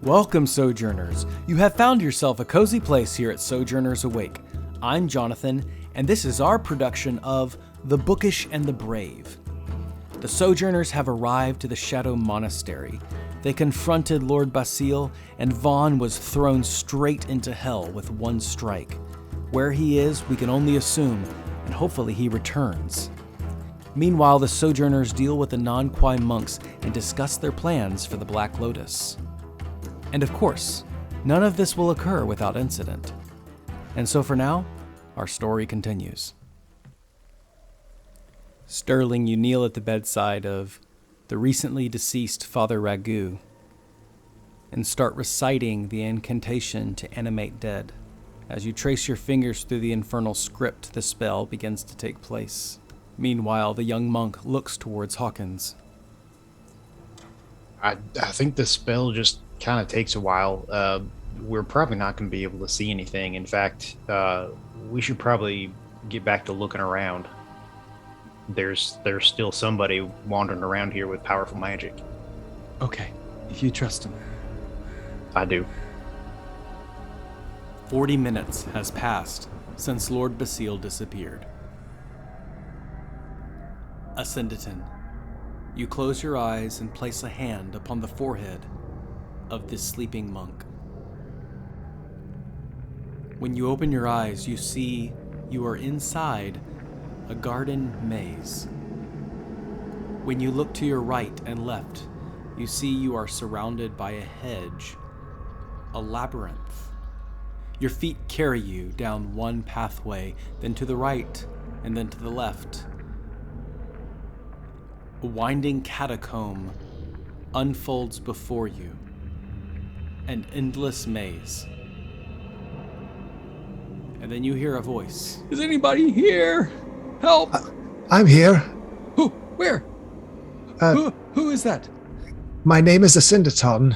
Welcome, Sojourners. You have found yourself a cozy place here at Sojourners Awake. I'm Jonathan, and this is our production of The Bookish and the Brave. The Sojourners have arrived to the Shadow Monastery. They confronted Lord Basile, and Vaughn was thrown straight into hell with one strike. Where he is, we can only assume, and hopefully he returns. Meanwhile, the Sojourners deal with the non-Kwai monks and discuss their plans for the Black Lotus. And of course, none of this will occur without incident. And so for now, our story continues. Sterling, you kneel at the bedside of the recently deceased Father Ragu and start reciting the incantation to animate dead. As you trace your fingers through the infernal script, the spell begins to take place. Meanwhile, the young monk looks towards Hawkins. I think the spell just kind of takes a while. We're probably not going to be able to see anything. In fact, we should probably get back to looking around. There's still somebody wandering around here with powerful magic. Okay, if you trust him. I do. 40 minutes has passed since Lord Basile disappeared. Asyndeton, you close your eyes and place a hand upon the forehead of this sleeping monk. When you open your eyes, you see you are inside a garden maze. When you look to your right and left, you see you are surrounded by a hedge, a labyrinth. Your feet carry you down one pathway, then to the right, and then to the left. A winding catacomb unfolds before you, an endless maze. And then you hear a voice. Is anybody here? Help! I'm here. Who? Where? Who is that? My name is Asyndeton.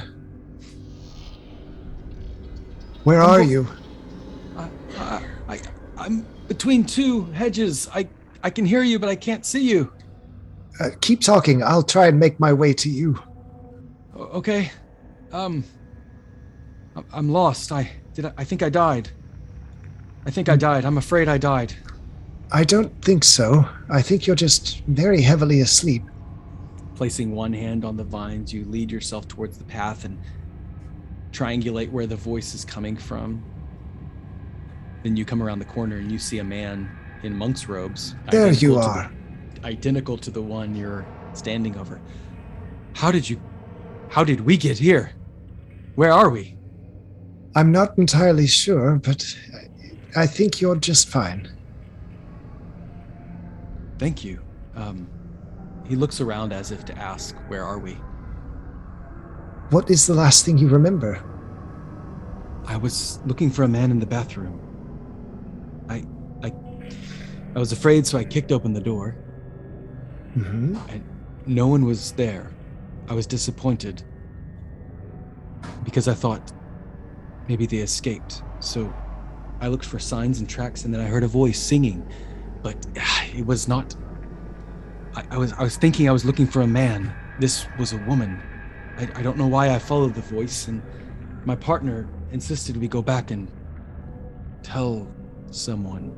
Where are you? I'm between two hedges. I can hear you, but I can't see you. Keep talking. I'll try and make my way to you. Okay. I'm lost. I think I died. I'm afraid I died. I don't think so. I think you're just very heavily asleep. Placing one hand on the vines, you lead yourself towards the path and triangulate where the voice is coming from. Then you come around the corner and you see a man in monk's robes. There you are. Identical to the one you're standing over. How did we get here? Where are we? I'm not entirely sure, but I think you're just fine. Thank you. He looks around as if to ask, where are we? What is the last thing you remember? I was looking for a man in the bathroom. I was afraid, so I kicked open the door. Mm-hmm. And no one was there. I was disappointed because I thought maybe they escaped. So I looked for signs and tracks, and then I heard a voice singing, but it was not. I was thinking I was looking for a man. This was a woman. I don't know why I followed the voice, and my partner insisted we go back and tell someone.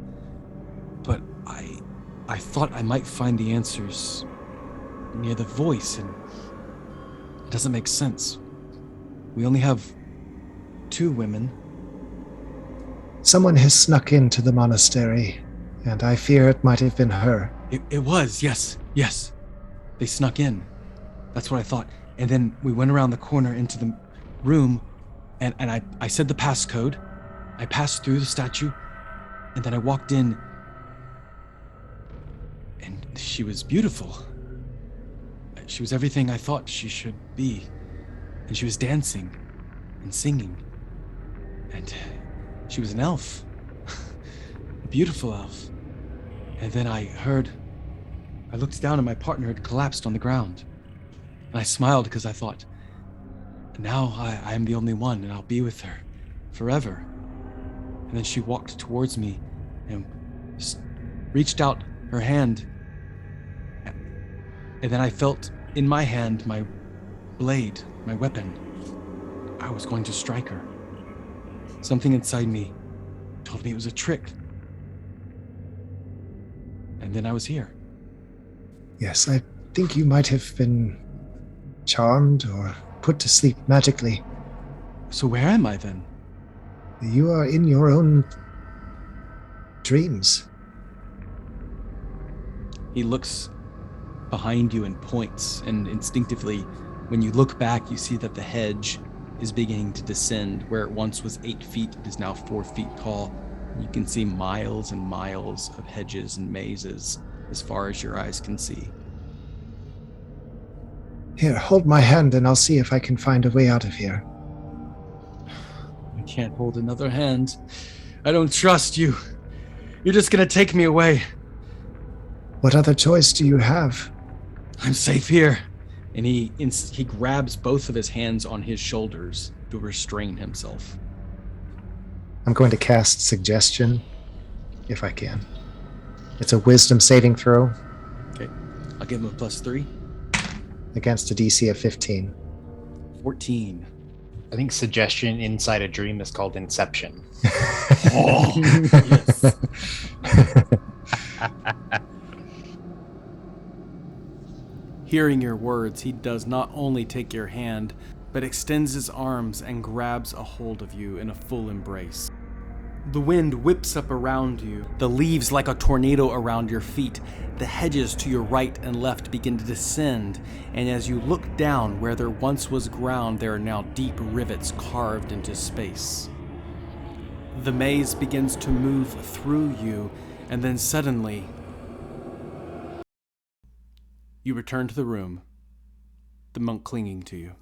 But I thought I might find the answers near the voice, and it doesn't make sense. We only have 2 women. Someone has snuck into the monastery, and I fear it might have been her. It was, yes. They snuck in. That's what I thought. And then we went around the corner into the room, and I said the passcode. I passed through the statue, and then I walked in, and she was beautiful. She was everything I thought she should be. And she was dancing and singing. And she was an elf. A beautiful elf. And then I looked down and my partner had collapsed on the ground. And I smiled because I thought, now I am the only one and I'll be with her forever. And then she walked towards me and reached out her hand. And then I felt in my hand my blade, my weapon. I was going to strike her. Something inside me told me it was a trick. And then I was here. Yes, I think you might have been charmed or put to sleep magically. So where am I then? You are in your own dreams. He looks behind you and points, and instinctively, when you look back, you see that the hedge is beginning to descend. Where it once was 8 feet, it is now 4 feet tall. You can see miles and miles of hedges and mazes as far as your eyes can see. Here, hold my hand and I'll see if I can find a way out of here. I can't hold another hand. I don't trust you. You're just gonna take me away. What other choice do you have? I'm safe here. And he grabs both of his hands on his shoulders to restrain himself. I'm going to cast Suggestion, if I can. It's a wisdom saving throw Okay. I'll give him a +3. against a DC of 15. 14. I think suggestion inside a dream is called inception. Oh, yes. Hearing your words, he does not only take your hand, but extends his arms and grabs a hold of you in a full embrace. The wind whips up around you, the leaves like a tornado around your feet. The hedges to your right and left begin to descend, and as you look down where there once was ground, there are now deep rivets carved into space. The maze begins to move through you, and then suddenly, you return to the room, the monk clinging to you.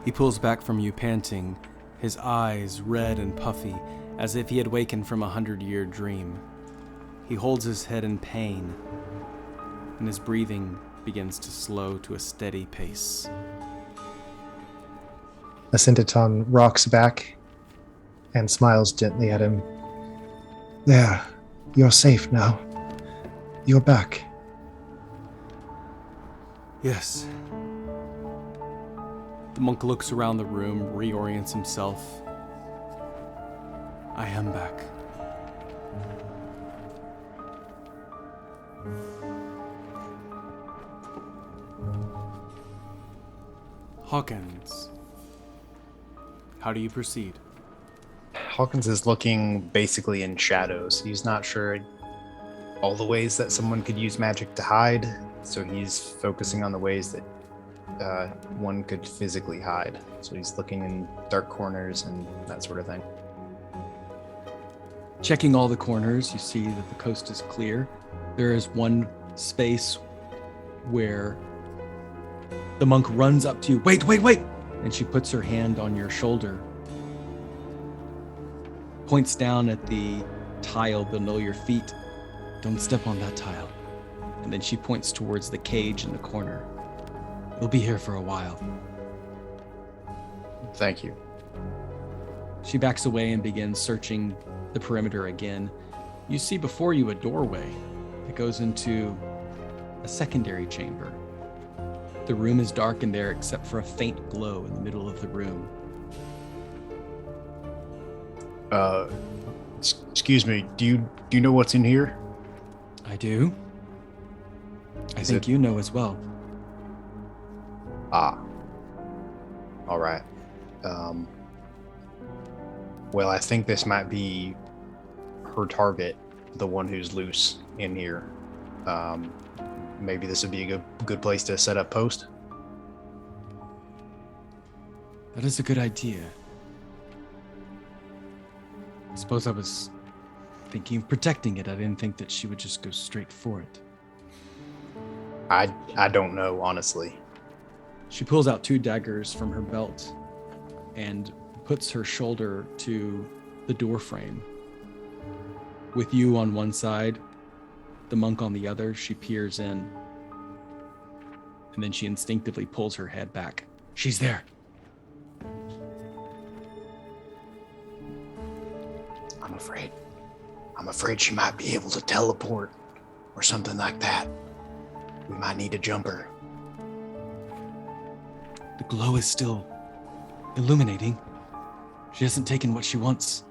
He pulls back from you panting, his eyes red and puffy, as if he had wakened from a 100-year dream. He holds his head in pain, and his breathing begins to slow to a steady pace. Asyndeton rocks back and smiles gently at him. There, you're safe now. You're back. Yes. The monk looks around the room, reorients himself. I am back. Hawkins, how do you proceed? Hawkins is looking basically in shadows. He's not sure all the ways that someone could use magic to hide, so he's focusing on the ways that one could physically hide. So he's looking in dark corners and that sort of thing. Checking all the corners, you see that the coast is clear. There is one space where the monk runs up to you. Wait! And she puts her hand on your shoulder, points down at the tile below your feet. Don't step on that tile. And then she points towards the cage in the corner. We'll be here for a while. Thank you. She backs away and begins searching the perimeter again. You see before you a doorway that goes into a secondary chamber. The room is dark in there except for a faint glow in the middle of the room. Excuse me, do you know what's in here? I do. I Is think it- you know as well. Ah. All right. Well, I think this might be her target, the one who's loose in here. Maybe this would be a good place to set up post. That is a good idea. I suppose I was thinking of protecting it. I didn't think that she would just go straight for it. I don't know, honestly. She pulls out 2 daggers from her belt and puts her shoulder to the door frame. With you on one side, the monk on the other, she peers in. And then she instinctively pulls her head back. She's there. I'm afraid. I'm afraid she might be able to teleport or something like that. We might need a jumper. The glow is still illuminating. She hasn't taken what she wants.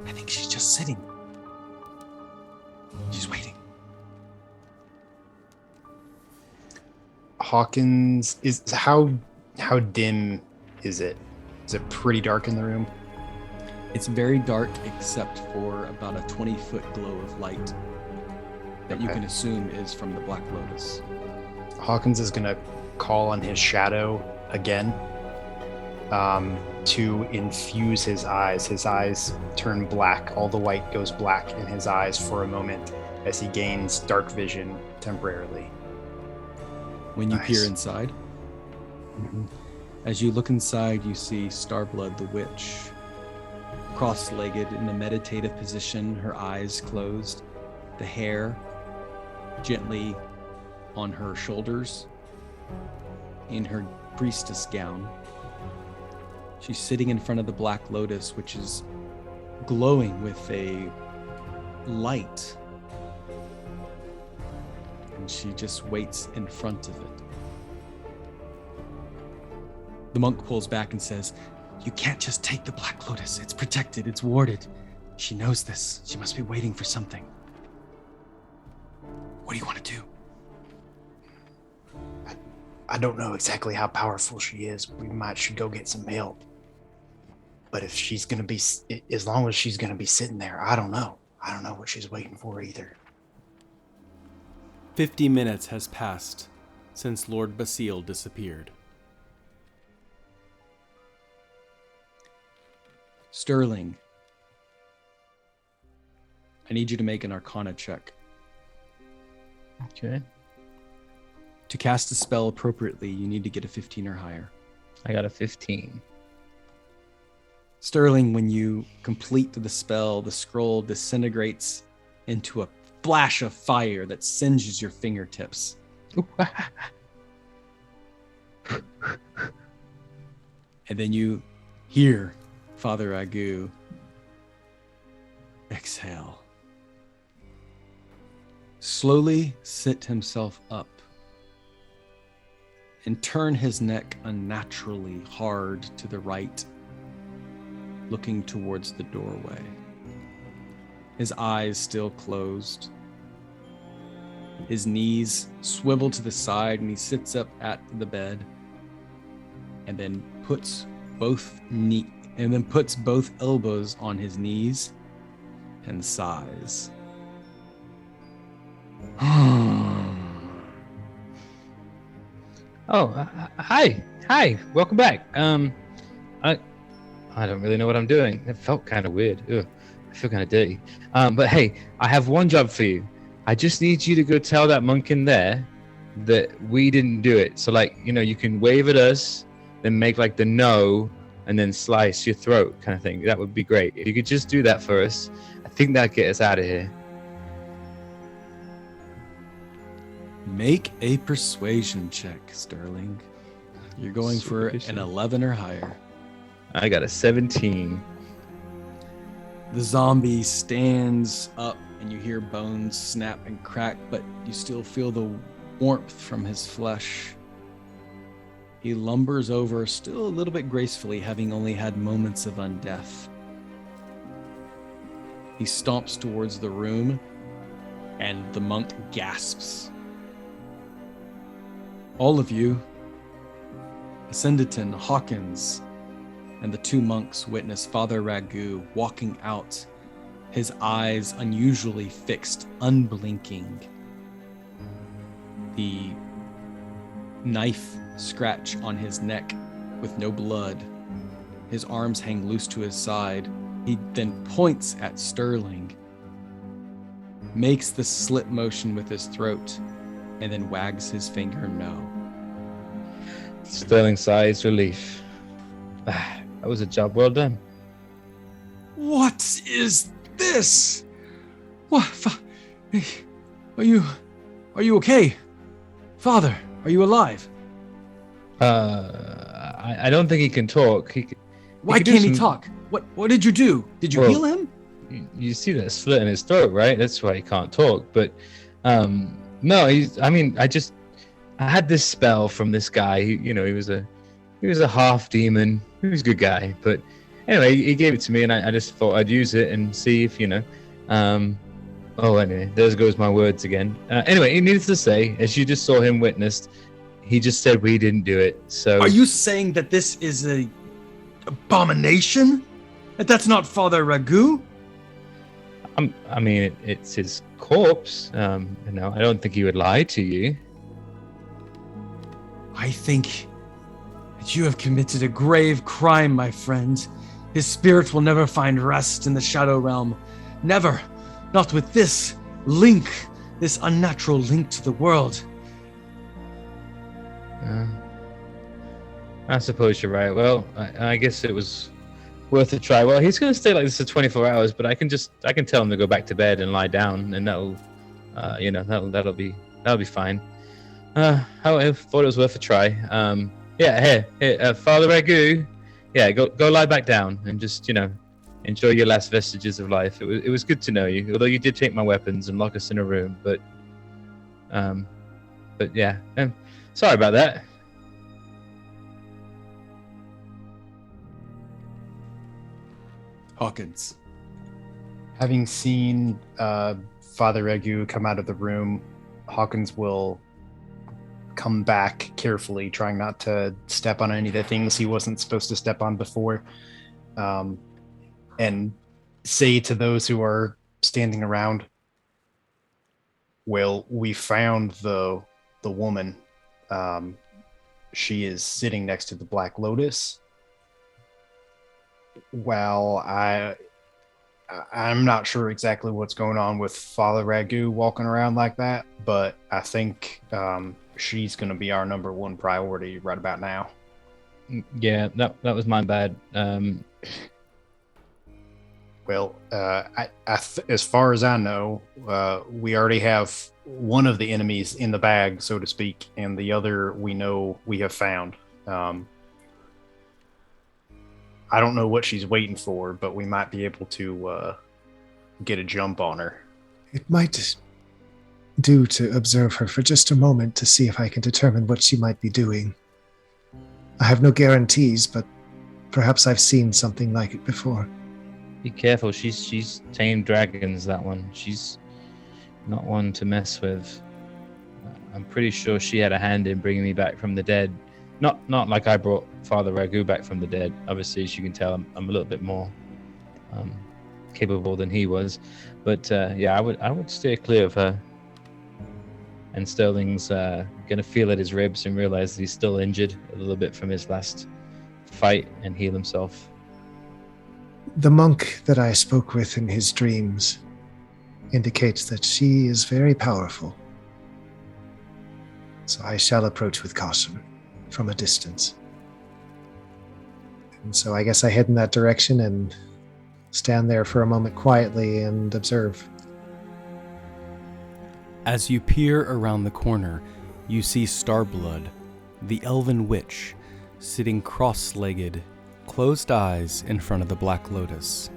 I think she's just sitting. She's waiting. Hawkins, how dim is it? Is it pretty dark in the room? It's very dark except for about a 20-foot glow of light that you can assume is from the Black Lotus. Hawkins is gonna call on his shadow again to infuse his eyes. His eyes turn black. All the white goes black in his eyes for a moment as he gains dark vision temporarily. When you Nice. peer inside, as you look inside, you see Starblood the Witch, cross-legged in a meditative position, her eyes closed, the hair gently on her shoulders, in her priestess gown. She's sitting in front of the Black Lotus, which is glowing with a light. And she just waits in front of it. The monk pulls back and says, "You can't just take the Black Lotus. It's protected. It's warded. She knows this. She must be waiting for something. What do you want to do?" I don't know exactly how powerful she is. We should go get some help. But if she's gonna be, as long as she's gonna be sitting there, I don't know. I don't know what she's waiting for either. 50 minutes has passed since Lord Basile disappeared. Sterling, I need you to make an Arcana check. Okay. To cast a spell appropriately, you need to get a 15 or higher. I got a 15. Sterling, when you complete the spell, the scroll disintegrates into a flash of fire that singes your fingertips. And then you hear Father Ragu exhale. Slowly sit himself up and turn his neck unnaturally hard to the right, looking towards the doorway. His eyes still closed. His knees swivel to the side and he sits up at the bed and then puts both elbows on his knees and sighs. Hi, welcome back. I don't really know what I'm doing. It felt kind of weird. Ugh, I feel kind of dirty. But hey, I have one job for you. I just need you to go tell that monk in there that we didn't do it. So like, you can wave at us, then make like the no, and then slice your throat kind of thing. That would be great. If you could just do that for us, I think that'd get us out of here. Make a persuasion check, Sterling. You're going for an 11 or higher. I got a 17. The zombie stands up and you hear bones snap and crack, but you still feel the warmth from his flesh. He lumbers over, still a little bit gracefully, having only had moments of undeath. He stomps towards the room, and the monk gasps. All of you, Asyndeton, Hawkins, and the two monks witness Father Ragu walking out, his eyes unusually fixed, unblinking. The knife scratch on his neck with no blood. His arms hang loose to his side. He then points at Sterling, makes the slit motion with his throat, and then wags his finger no. Sterling sighs relief. That was a job well done. What is this? What? Are you okay? Father, are you alive? I don't think he can talk. Why can't he talk? What did you do? Did you heal him? you see that slit in his throat, right? That's why he can't talk. But no, I had this spell from this guy. He was a half demon. He was a good guy, but anyway, he gave it to me, and I just thought I'd use it and see if anyway, there goes my words again. Anyway, needless to say, as you just saw him witnessed, he just said we didn't do it. So Are you saying that this is a abomination? That that's not Father Ragu? It's his corpse. I don't think he would lie to you. I think that you have committed a grave crime, my friend. His spirit will never find rest in the Shadow Realm. Never. Not with this link, this unnatural link to the world. I suppose you're right. Well, I guess it was worth a try. Well, he's going to stay like this for 24 hours, but I can tell him to go back to bed and lie down, and that'll be fine. I thought it was worth a try. Here, Father Ragu. Yeah, go lie back down and just enjoy your last vestiges of life. It was good to know you, although you did take my weapons and lock us in a room. But yeah, sorry about that. Hawkins. Having seen Father Ragu come out of the room, Hawkins will come back carefully, trying not to step on any of the things he wasn't supposed to step on before, and say to those who are standing around, well, we found the woman. She is sitting next to the Black Lotus. Well, I'm not sure exactly what's going on with Father Ragu walking around like that, but I think she's going to be our number one priority right about now. Yeah, that was my bad. Well, as far as I know, we already have one of the enemies in the bag, so to speak, and the other we know we have found. I don't know what she's waiting for, but we might be able to get a jump on her. It might do to observe her for just a moment to see if I can determine what she might be doing. I have no guarantees, but perhaps I've seen something like it before. Be careful. She's tamed dragons, that one. She's not one to mess with. I'm pretty sure she had a hand in bringing me back from the dead. Not like I brought Father Ragu back from the dead. Obviously, as you can tell, I'm a little bit more capable than he was. But yeah, I would steer clear of her. And Sterling's gonna feel at his ribs and realize that he's still injured a little bit from his last fight and heal himself. The monk that I spoke with in his dreams indicates that she is very powerful. So I shall approach with caution from a distance. And so I guess I head in that direction and stand there for a moment quietly and observe. As you peer around the corner, you see Starblood, the elven witch, sitting cross-legged, closed eyes in front of the Black Lotus.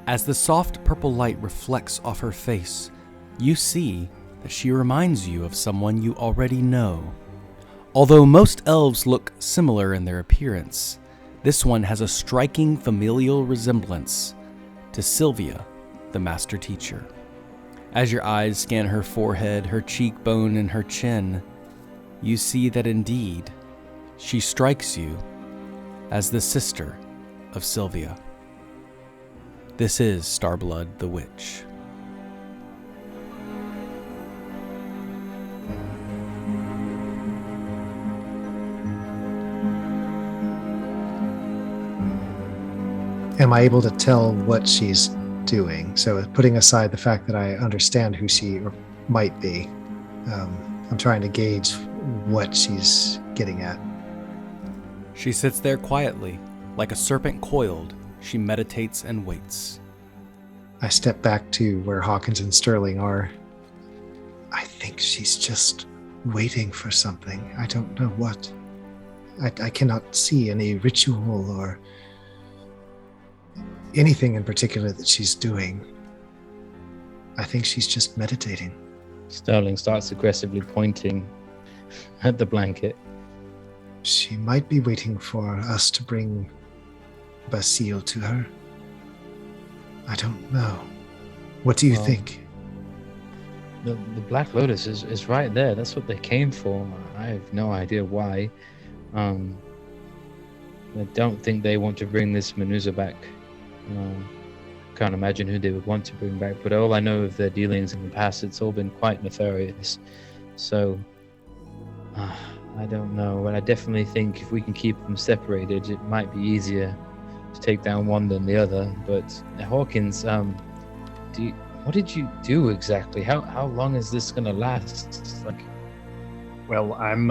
As the soft purple light reflects off her face, you see that she reminds you of someone you already know. Although most elves look similar in their appearance, this one has a striking familial resemblance to Sylvia, the master teacher. As your eyes scan her forehead, her cheekbone, and her chin, you see that indeed, she strikes you as the sister of Sylvia. This is Starblood the Witch. Am I able to tell what she's doing? So putting aside the fact that I understand who she might be, I'm trying to gauge what she's getting at. She sits there quietly, like a serpent coiled. She meditates and waits. I step back to where Hawkins and Sterling are. I think she's just waiting for something. I don't know what. I cannot see any ritual or anything in particular that she's doing. I think she's just meditating. Sterling starts aggressively pointing at the blanket. She might be waiting for us to bring Basile to her. I don't know. What do you Well, think? The Black Lotus is right there. That's what they came for. I have no idea why. I don't think they want to bring this Menusa back. Can't imagine who they would want to bring back, but all I know of their dealings in the past, it's all been quite nefarious. So, I don't know, but I definitely think if we can keep them separated, it might be easier to take down one than the other. But Hawkins, what did you do exactly? How long is this gonna last? Like, Well, I'm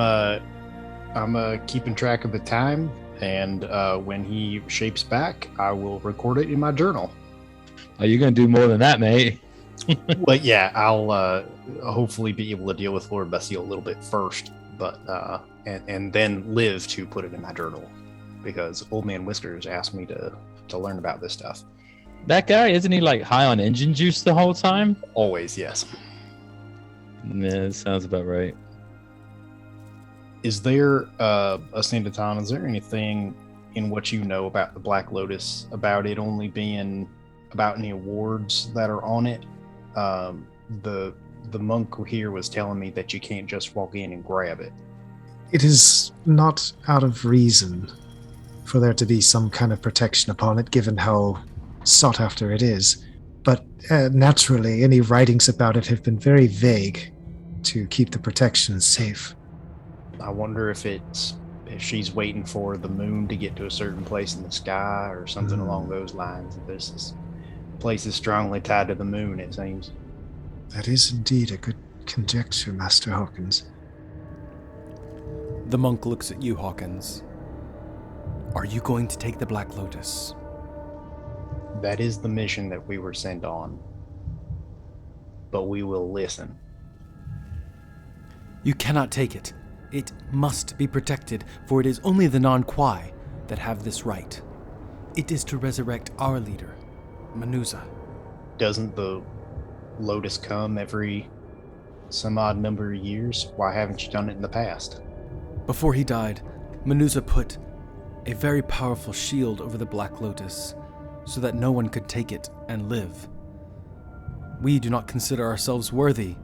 keeping track of the time, and when he shapes back, I will record it in my journal. are you gonna do more than that, mate? Well, yeah, I'll hopefully be able to deal with Lord Basile a little bit first, but and then live to put it in my journal, because Old Man Whiskers asked me to learn about this stuff. That guy, isn't he like high on engine juice the whole time? Always, yes. Yeah, that sounds about right. Is there Asyndeton, is there anything in what you know about the Black Lotus, about it only being about any awards that are on it? The monk here was telling me that you can't just walk in and grab it. It is not out of reason for there to be some kind of protection upon it, given how sought after it is. But naturally, any writings about it have been very vague to keep the protection safe. I wonder if she's waiting for the moon to get to a certain place in the sky or something along those lines. This place is strongly tied to the moon, it seems. That is indeed a good conjecture, Master Hawkins. The monk looks at you, Hawkins. Are you going to take the Black Lotus? That is the mission that we were sent on. But we will listen. You cannot take it. It must be protected, for it is only the non-Quai that have this right. It is to resurrect our leader, Menusa. Doesn't the Lotus come every some odd number of years? Why haven't you done it in the past? Before he died, Menusa put a very powerful shield over the Black Lotus so that no one could take it and live. We do not consider ourselves worthy.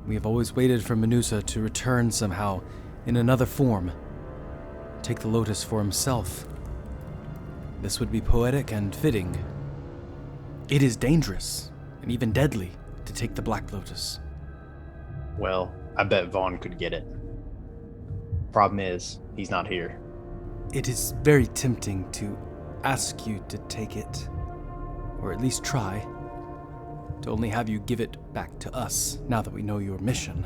We have always waited for Menusa to return somehow in another form, take the Lotus for himself. This would be poetic and fitting. It is dangerous and even deadly to take the Black Lotus. Well, I bet Vaughn could get it. Problem is, he's not here. It is very tempting to ask you to take it, or at least try, to only have you give it back to us now that we know your mission.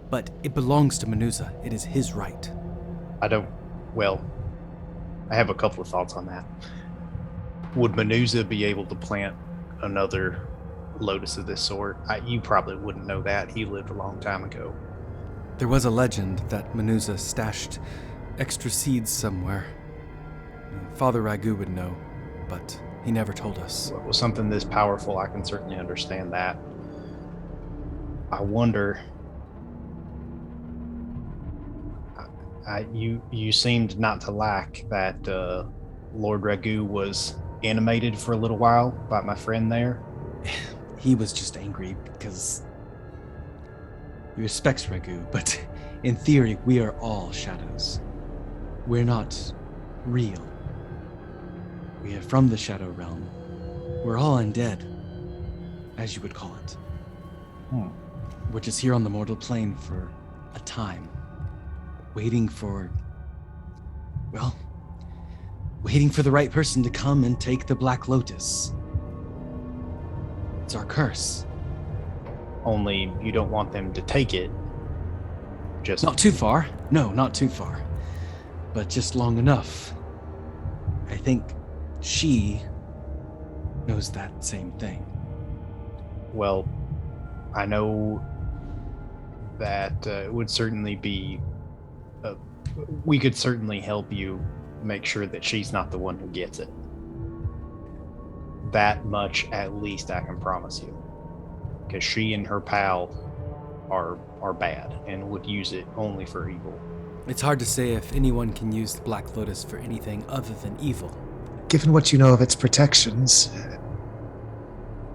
But it belongs to Menusa. It is his right. I have a couple of thoughts on that. Would Menusa be able to plant another lotus of this sort? You probably wouldn't know that. He lived a long time ago. There was a legend that Menusa stashed extra seeds somewhere. Father Ragu would know, but he never told us. Well, something this powerful, I can certainly understand that. I wonder... You seemed not to lack that Lord Ragu was animated for a little while by my friend there. He was just angry because he respects Ragu, but in theory, we are all shadows. We're not real. We are from the Shadow Realm. We're all undead, as you would call it. We're just here on the mortal plane for a time. Waiting for the right person to come and take the Black Lotus. It's our curse. Only you don't want them to take it. Just Not too far. No, not too far. But just long enough. I think she knows that same thing. Well, I know that it would certainly be... we could certainly help you make sure that she's not the one who gets it. That much at least I can promise you. Because she and her pal are bad and would use it only for evil. It's hard to say if anyone can use the Black Lotus for anything other than evil. Given what you know of its protections,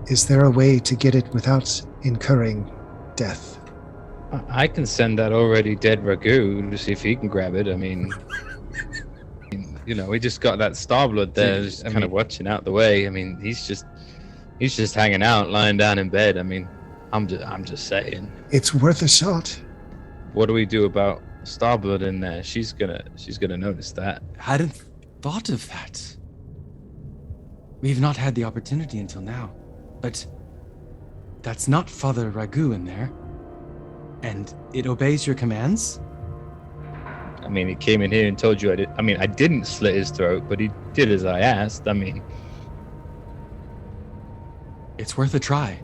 is there a way to get it without incurring death? I can send that already dead Ragu to see if he can grab it. I mean, we just got that Starblood there, just kind of watching out the way. I mean, he's just hanging out, lying down in bed. I mean, I'm just saying. It's worth a shot. What do we do about Starblood in there? She's gonna notice that. I hadn't thought of that. We've not had the opportunity until now. But that's not Father Ragu in there. And it obeys your commands? I mean, he came in here and told you I didn't slit his throat, but he did as I asked. I mean, it's worth a try.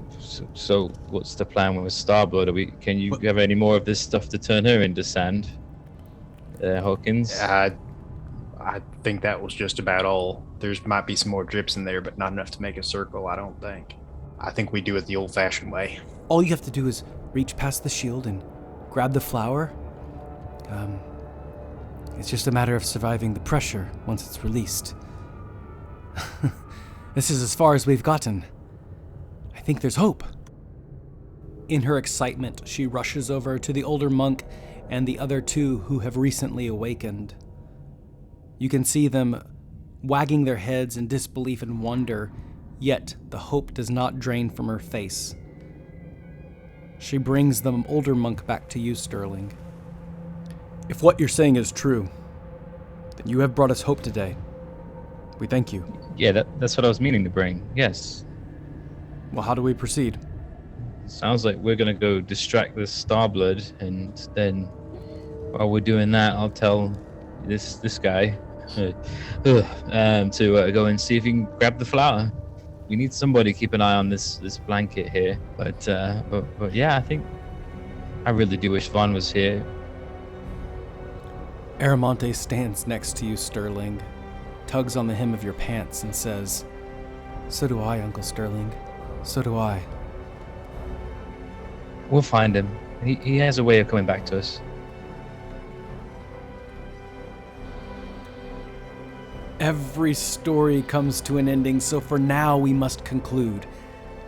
So what's the plan with Starblood? Can you have any more of this stuff to turn her into sand, Hawkins? I think that was just about all. There's might be some more drips in there, but not enough to make a circle, I don't think. I think we do it the old-fashioned way. All you have to do is reach past the shield and grab the flower. It's just a matter of surviving the pressure once it's released. This is as far as we've gotten. I think there's hope. In her excitement, she rushes over to the older monk and the other two who have recently awakened. You can see them wagging their heads in disbelief and wonder, yet the hope does not drain from her face. She brings the older monk back to you, Sterling. If what you're saying is true, then you have brought us hope today. We thank you. Yeah, that's what I was meaning to bring. Yes. Well, how do we proceed? Sounds like we're gonna go distract this Starblood, and then while we're doing that, I'll tell this guy to go and see if he can grab the flower. We need somebody to keep an eye on this blanket here. But yeah, I think I really do wish Vaughn was here. Aramonte stands next to you, Sterling, tugs on the hem of your pants and says, "So do I, Uncle Sterling. So do I." We'll find him. He has a way of coming back to us. Every story comes to an ending, so for now we must conclude.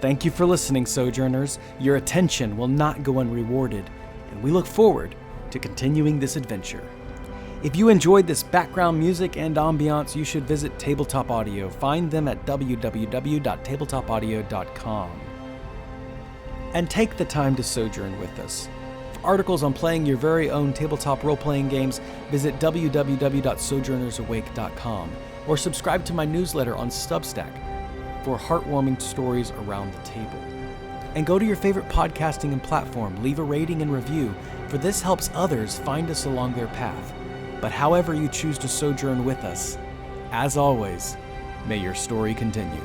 Thank you for listening, Sojourners. Your attention will not go unrewarded, and we look forward to continuing this adventure. If you enjoyed this background music and ambiance, you should visit Tabletop Audio. Find them at www.tabletopaudio.com. And take the time to sojourn with us. For articles on playing your very own tabletop role-playing games, visit www.sojournersawake.com or subscribe to my newsletter on Substack for heartwarming stories around the table. And go to your favorite podcasting and platform, leave a rating and review, for this helps others find us along their path. But however you choose to sojourn with us, as always, may your story continue.